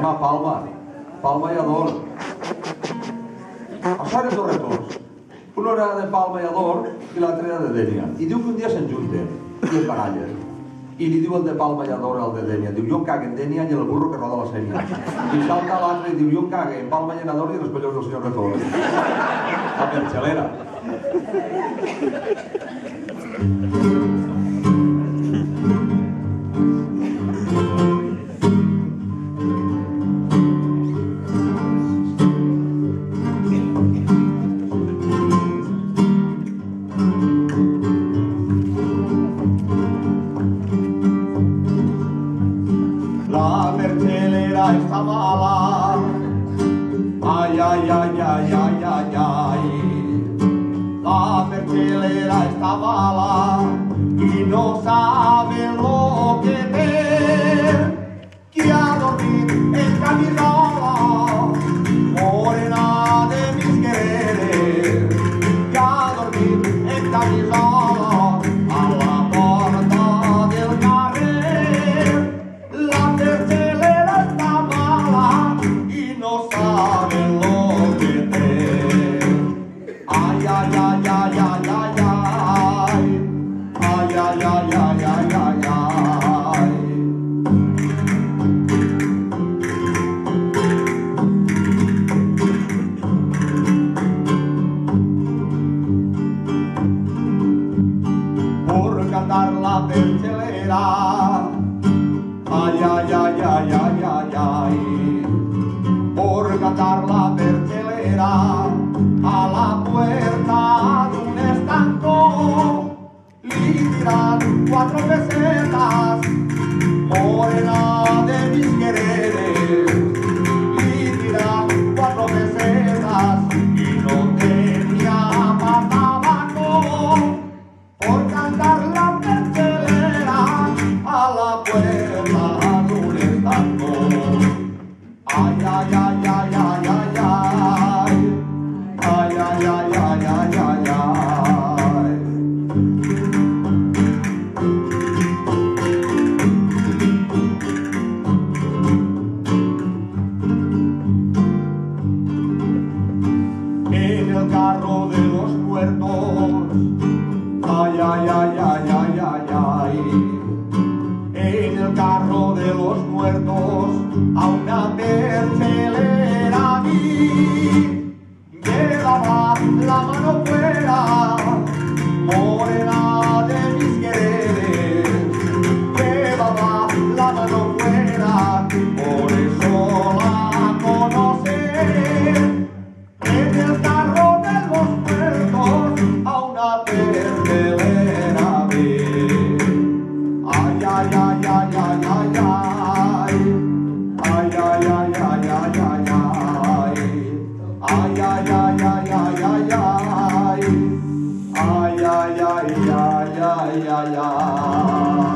llama Palma i Ador. Això eren dos retorns. Un era de Palma i Ador i l'altre era de Dénia. I diu que un dia s'enjunten i es barallen. I li diu el de Palma i Ador al de Dénia. Diu, jo em cague en Dénia i el burro que roda la Sénia. I salta l'altre i diu, jo em cague en Palma i en Ador i en els collons del senyor Retor. La perxelera. La perchelera está mala, ay, ay, ay, ay, ay, ay, ay. La perchelera está mala y no sabe lo que ver, que a dormir en camisola, morena de mis quereres, que a dormir en camisola, a la porta del carrer. La perchelera está mala y no sabe lo que es. Ay, ay, ay, ay, ay, ay, ay. Ay, ay, ay, ay, ay, ay, ay. Por cantar la perchelera, ay, ay, ay, ay, ay, ay, ay. Por cantar la perchelera a la puerta de un estanco, le tiran 4 pesetas, morena de mis quereres, le tiran 4 pesetas y no tenía más tabaco por cantar la perchelera a la puerta de un estanco. Ay, ay, ay, ay, ay, ay, ay. Ay, ay, ay, ay, ay, ay, ay. En el carro de los muertos, ay, ay, ay, ay, ay, ay, ay. En el carro de los muertos, a una perchelera vi, llevaba la mano fuera, morena de mis quereres, llevaba la mano fuera, por eso la conocí. En el carro de los muertos, a una perchelera vi. Ay, ay, ay, ay, ay, ay, ay. Ay, ay, ay, ay, ay, ay, ay. Ay, ay, ay, ay, ay, ay, ay. Ay, ay, ay, ay, ay, ay, ay.